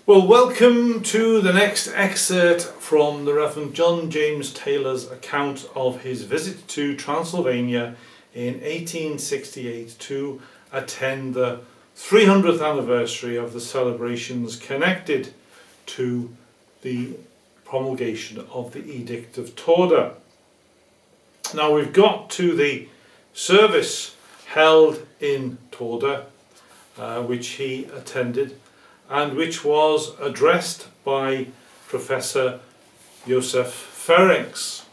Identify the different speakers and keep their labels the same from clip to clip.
Speaker 1: Well, welcome to the next excerpt from the Rev John James Tayler's account of his visit to Transylvania in 1868 to attend the 300th anniversary of the celebrations connected to the promulgation of the Edict of Torda. Now we've got to the service held in Torda, which he attended, and which was addressed by Professor József Ferenc,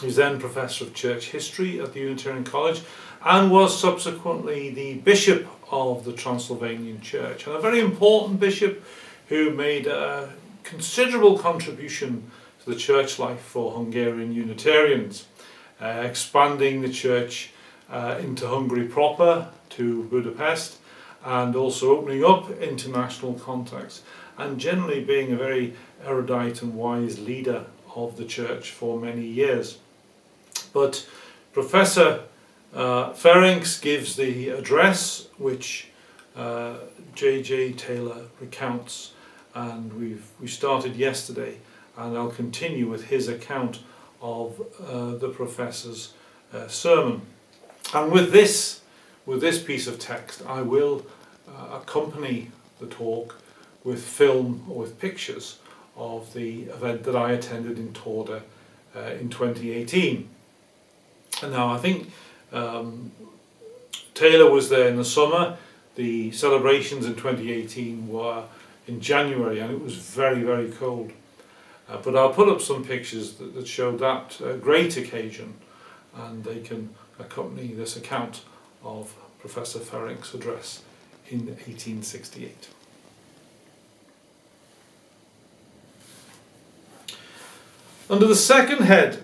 Speaker 1: who's then Professor of Church History at the Unitarian College and was subsequently the Bishop of the Transylvanian Church, and a very important bishop who made a considerable contribution to the church life for Hungarian Unitarians, expanding the church into Hungary proper, to Budapest, and also opening up international contacts, and generally being a very erudite and wise leader of the church for many years. But Professor Ferenc gives the address which J.J. Tayler recounts, and we started yesterday, and I'll continue with his account of the professor's sermon. And with this piece of text, I will accompany the talk with film or with pictures of the event that I attended in Torda in 2018. And now I think Tayler was there in the summer. The celebrations in 2018 were in January, and it was very, very cold. But I'll put up some pictures that show that great occasion, and they can accompany this account of Professor Ferenc's address in 1868. Under the second head,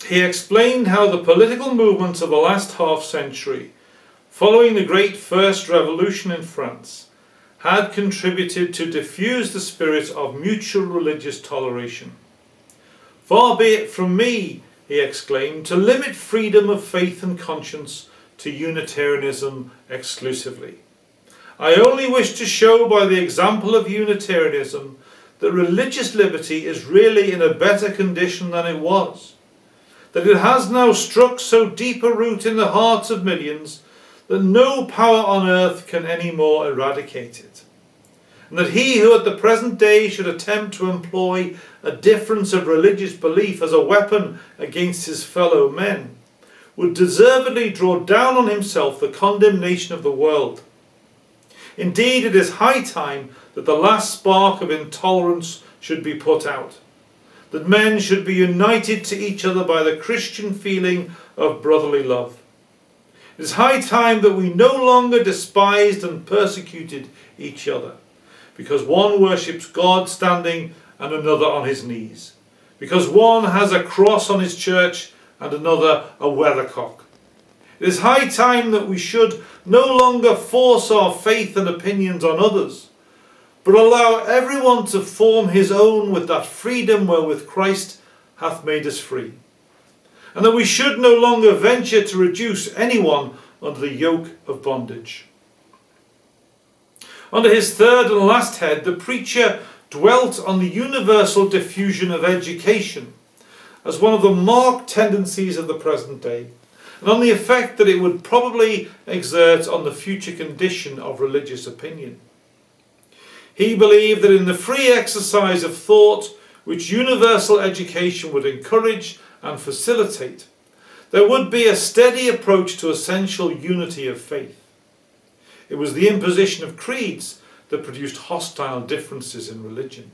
Speaker 1: he explained how the political movements of the last half-century, following the great First Revolution in France, had contributed to diffuse the spirit of mutual religious toleration. "Far be it from me," he exclaimed, "to limit freedom of faith and conscience to Unitarianism exclusively. I only wish to show by the example of Unitarianism that religious liberty is really in a better condition than it was, that it has now struck so deep a root in the hearts of millions that no power on earth can any more eradicate it, and that he who at the present day should attempt to employ a difference of religious belief as a weapon against his fellow men would deservedly draw down on himself the condemnation of the world. Indeed, it is high time that the last spark of intolerance should be put out, that men should be united to each other by the Christian feeling of brotherly love. It is high time that we no longer despised and persecuted each other, because one worships God standing and another on his knees, because one has a cross on his church and another a weathercock. It is high time that we should no longer force our faith and opinions on others, but allow everyone to form his own with that freedom wherewith Christ hath made us free, and that we should no longer venture to reduce anyone under the yoke of bondage." Under his third and last head, the preacher dwelt on the universal diffusion of education as one of the marked tendencies of the present day, and on the effect that it would probably exert on the future condition of religious opinion. He believed that in the free exercise of thought, which universal education would encourage and facilitate, there would be a steady approach to essential unity of faith. It was the imposition of creeds that produced hostile differences in religion.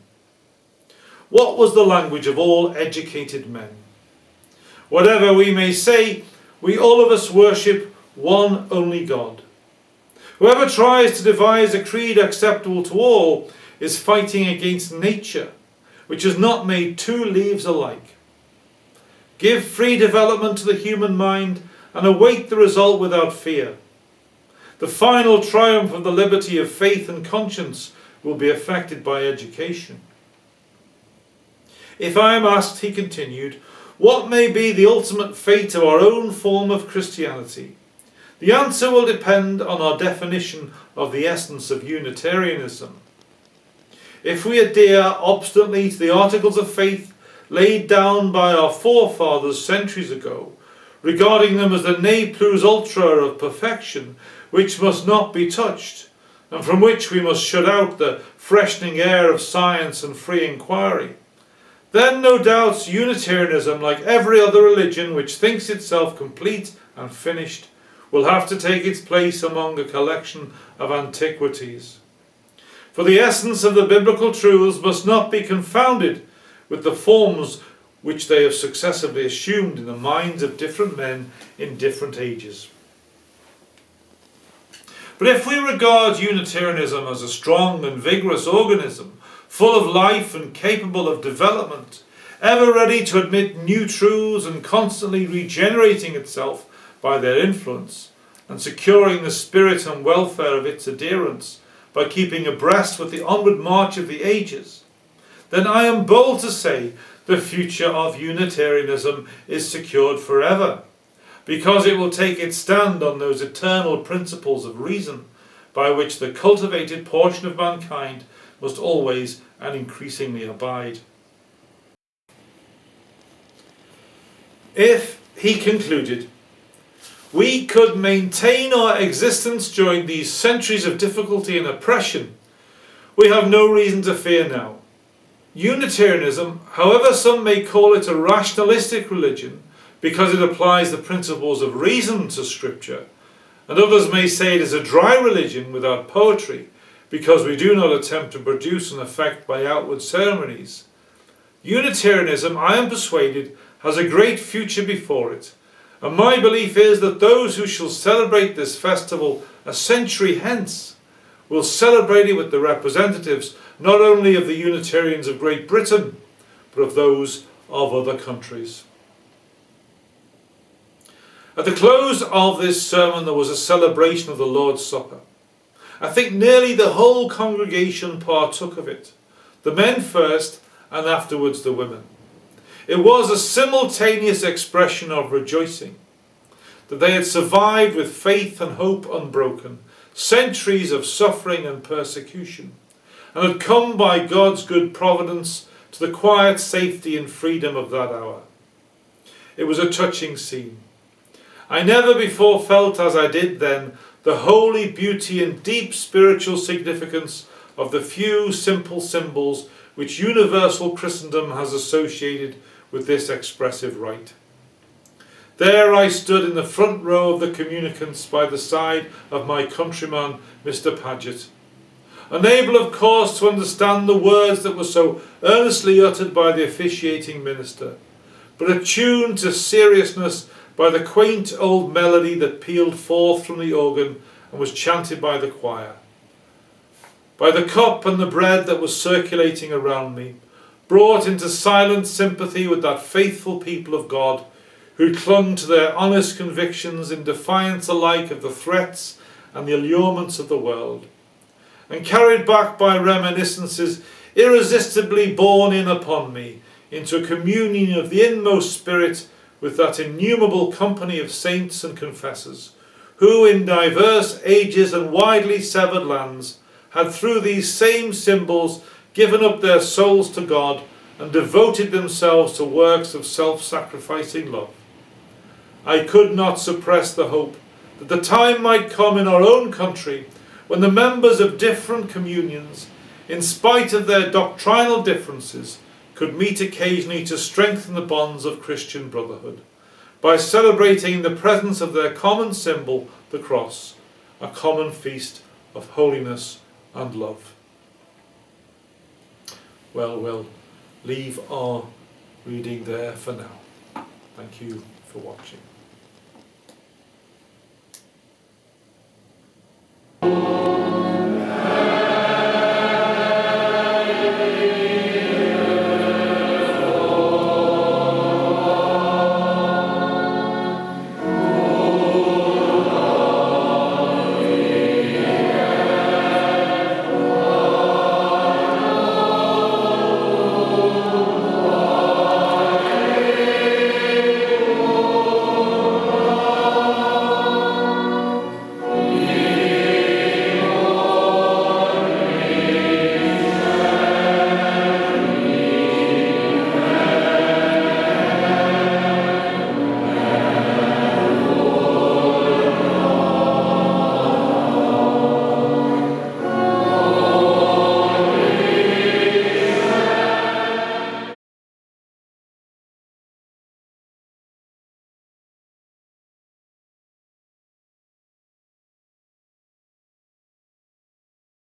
Speaker 1: What was the language of all educated men? Whatever we may say, we all of us worship one only God. Whoever tries to devise a creed acceptable to all is fighting against nature, which has not made two leaves alike. Give free development to the human mind and await the result without fear. The final triumph of the liberty of faith and conscience will be effected by education. If I am asked, he continued, what may be the ultimate fate of our own form of Christianity, the answer will depend on our definition of the essence of Unitarianism. if we adhere obstinately to the articles of faith laid down by our forefathers centuries ago, regarding them as the ne plus ultra of perfection, which must not be touched, and from which we must shut out the freshening air of science and free inquiry, then no doubt Unitarianism, like every other religion which thinks itself complete and finished, will have to take its place among a collection of antiquities. For the essence of the biblical truths must not be confounded with the forms which they have successively assumed in the minds of different men in different ages. But if we regard Unitarianism as a strong and vigorous organism, full of life and capable of development, ever ready to admit new truths and constantly regenerating itself by their influence, and securing the spirit and welfare of its adherents by keeping abreast with the onward march of the ages, then I am bold to say the future of Unitarianism is secured forever, because it will take its stand on those eternal principles of reason by which the cultivated portion of mankind must always and increasingly abide. If, he concluded, we could maintain our existence during these centuries of difficulty and oppression, we have no reason to fear now. Unitarianism, however some may call it a rationalistic religion because it applies the principles of reason to Scripture, and others may say it is a dry religion without poetry because we do not attempt to produce an effect by outward ceremonies. Unitarianism, I am persuaded, has a great future before it, and my belief is that those who shall celebrate this festival a century hence will celebrate it with the representatives not only of the Unitarians of Great Britain, but of those of other countries. At the close of this sermon there was a celebration of the Lord's Supper. I think nearly the whole congregation partook of it, the men first and afterwards the women. It was a simultaneous expression of rejoicing that they had survived with faith and hope unbroken centuries of suffering and persecution, and had come by God's good providence to the quiet safety and freedom of that hour. It was a touching scene. I never before felt as I did then the holy beauty and deep spiritual significance of the few simple symbols which universal Christendom has associated with this expressive rite. There I stood in the front row of the communicants by the side of my countryman Mr. Paget, unable of course to understand the words that were so earnestly uttered by the officiating minister, but attuned to seriousness by the quaint old melody that pealed forth from the organ and was chanted by the choir, by the cup and the bread that was circulating around me, brought into silent sympathy with that faithful people of God who clung to their honest convictions in defiance alike of the threats and the allurements of the world, and carried back by reminiscences irresistibly borne in upon me into a communion of the inmost spirit with that innumerable company of saints and confessors, who in diverse ages and widely severed lands had through these same symbols given up their souls to God and devoted themselves to works of self-sacrificing love. I could not suppress the hope that the time might come in our own country when the members of different communions, in spite of their doctrinal differences, could meet occasionally to strengthen the bonds of Christian brotherhood by celebrating in the presence of their common symbol, the cross, a common feast of holiness and love. Well, we'll leave our reading there for now. Thank you for watching.